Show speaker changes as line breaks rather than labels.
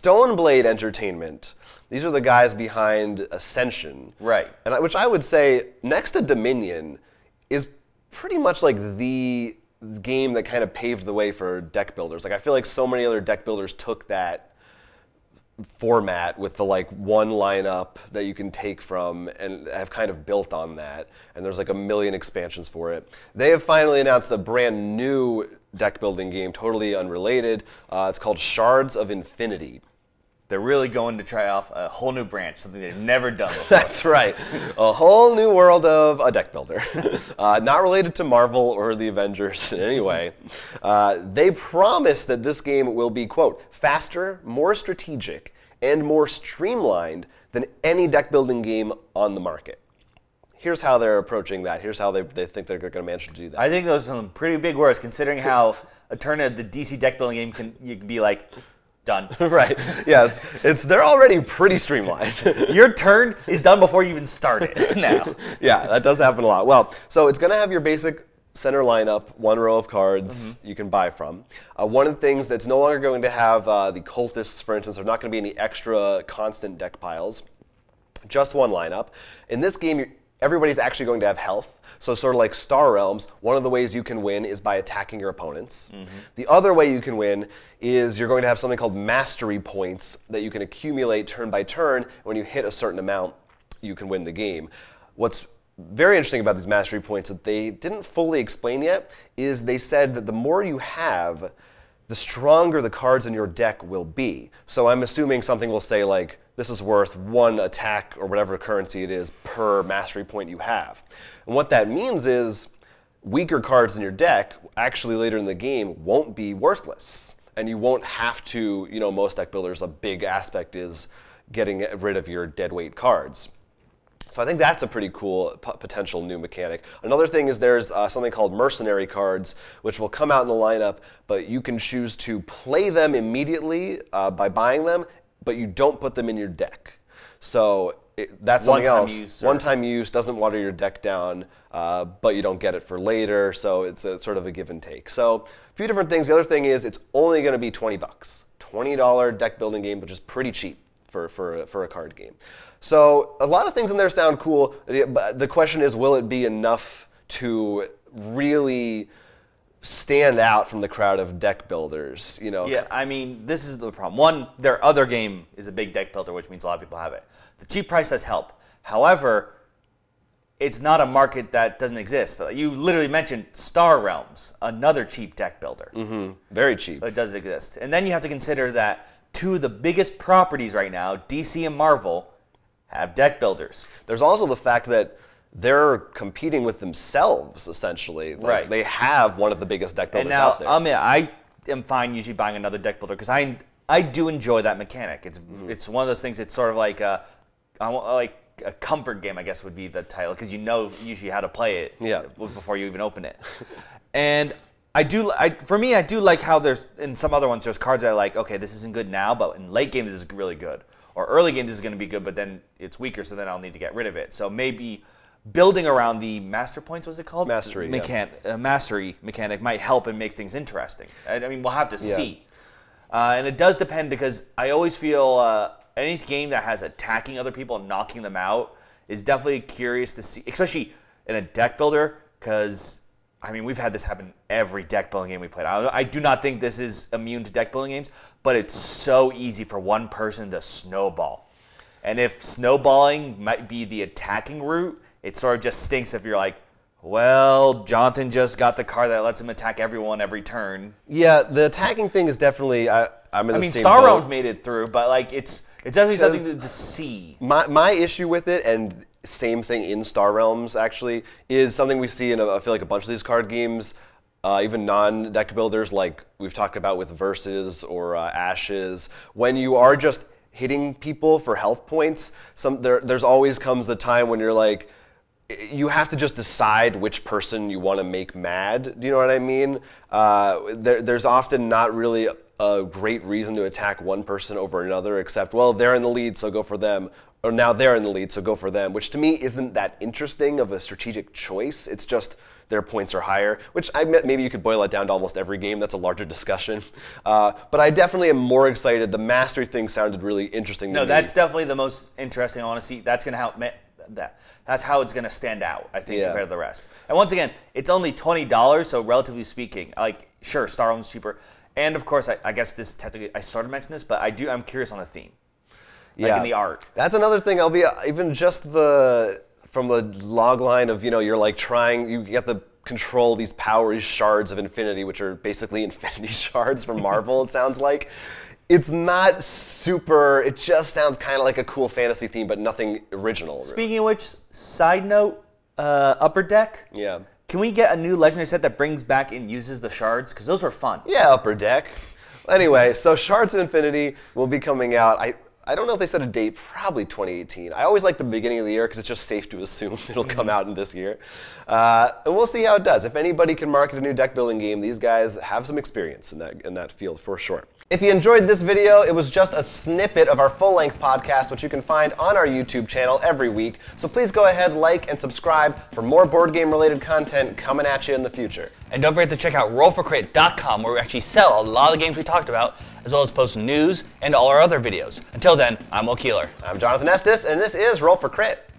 Stoneblade Entertainment. These are the guys behind Ascension.
Right.
And which I would say, next to Dominion, is pretty much like the game that kind of paved the way for deck builders. Like I feel like so many other deck builders took that format with the like one lineup that you can take from and have kind of built on that. And there's like a million expansions for it. They have finally announced a brand new deck building game, totally unrelated. It's called Shards of Infinity.
They're really going to try off a whole new branch, something they've never done before.
That's right. A whole new world of a deck builder. Not related to Marvel or the Avengers in any way. They promise that this game will be, quote, faster, more strategic, and more streamlined than any deck building game on the market. Here's how they're approaching that. Here's how they think they're going to manage to do that.
I think those are some pretty big words, considering how a turn of the DC deck building game you can be like, done.
Right. Yeah, they're already pretty streamlined.
Your turn is done before you even started now.
Yeah, that does happen a lot. Well, so it's going to have your basic center lineup, one row of cards you can buy from. One of the things that's no longer going to have the cultists, for instance, are not going to be any extra constant deck piles. Just one lineup. In this game, everybody's actually going to have health. So sort of like Star Realms, one of the ways you can win is by attacking your opponents. The other way you can win is you're going to have something called mastery points that you can accumulate turn by turn. When you hit a certain amount, you can win the game. What's very interesting about these mastery points that they didn't fully explain yet is they said that the more you have, the stronger the cards in your deck will be. So I'm assuming something will say like, this is worth 1 attack or whatever currency it is per mastery point you have. And what that means is weaker cards in your deck actually later in the game won't be worthless. And you won't have to, most deck builders, a big aspect is getting rid of your deadweight cards. So I think that's a pretty cool potential new mechanic. Another thing is there's something called mercenary cards, which will come out in the lineup, but you can choose to play them immediately by buying them, but you don't put them in your deck. So that's something else. One-time use, doesn't water your deck down, but you don't get it for later, so it's a sort of a give and take. So a few different things. The other thing is it's only going to be $20. $20 deck building game, which is pretty cheap for a card game. So a lot of things in there sound cool. But the question is, will it be enough to really stand out from the crowd of deck builders?
Yeah, I mean, this is the problem. One, their other game is a big deck builder, which means a lot of people have it. The cheap price does help. However, it's not a market that doesn't exist. You literally mentioned Star Realms, another cheap deck builder.
Very cheap.
It does exist. And then you have to consider that two of the biggest properties right now, DC and Marvel, have deck builders.
There's also the fact that they're competing with themselves, essentially.
Right.
They have one of the biggest deck builders
and now,
out there.
I am fine usually buying another deck builder because I do enjoy that mechanic. It's one of those things. It's sort of like a comfort game, I guess would be the title, because you know usually how to play it before you even open it. And for me, I do like how there's, in some other ones, there's cards that are like, okay, this isn't good now, but in late game, this is really good. Or early game, this is going to be good, but then it's weaker, so then I'll need to get rid of it. So maybe building around the master points, what's it called?
Mastery.
Mastery mechanic might help and make things interesting. I mean, we'll have to see. And it does depend, because I always feel any game that has attacking other people and knocking them out is definitely curious to see, especially in a deck builder, because I mean, we've had this happen every deck building game we played. I do not think this is immune to deck building games, but it's so easy for one person to snowball. And if snowballing might be the attacking route, it sort of just stinks if you're like, well, Jonathan just got the card that lets him attack everyone every turn.
Yeah, the attacking thing is definitely, I'm in the same boat.
Star Realms made it through, but like it's definitely something to see.
My issue with it, and same thing in Star Realms actually, is something we see in I feel like a bunch of these card games, even non-deck builders, like we've talked about with Versus or Ashes. When you are just hitting people for health points, there's always comes a time when you're like, you have to just decide which person you want to make mad. Do you know what I mean? There's often not really a great reason to attack one person over another, except, well, they're in the lead, so go for them. Or now they're in the lead, so go for them, which to me isn't that interesting of a strategic choice. It's just their points are higher, which maybe you could boil it down to almost every game. That's a larger discussion. But I definitely am more excited. The mastery thing sounded really interesting to me.
No, that's definitely the most interesting. I want to see. That's going to help. That's how it's going to stand out, I think, compared to the rest. And once again, it's only $20, so relatively speaking, like, sure, Star One's cheaper. And of course, I guess this technically, I sort of mentioned this, but I'm curious on the theme. Like in the art.
That's another thing. I'll be even just from the log line of, you're like you get the control these powers, Shards of Infinity, which are basically Infinity Shards from Marvel, it sounds like. It's not super, it just sounds kind of like a cool fantasy theme, but nothing original.
Speaking of which, side note, Upper Deck.
Yeah.
Can we get a new legendary set that brings back and uses the shards? Because those were fun.
Yeah, Upper Deck. Anyway, so Shards of Infinity will be coming out. I don't know if they set a date, probably 2018. I always like the beginning of the year because it's just safe to assume it'll come out in this year. And we'll see how it does. If anybody can market a new deck building game, these guys have some experience in that field for sure. If you enjoyed this video, it was just a snippet of our full-length podcast, which you can find on our YouTube channel every week. So please go ahead, like, and subscribe for more board game-related content coming at you in the future.
And don't forget to check out rollforcrit.com, where we actually sell a lot of the games we talked about, as well as post news and all our other videos. Until then, I'm Will Keeler.
I'm Jonathan Estes, and this is Roll for Crit.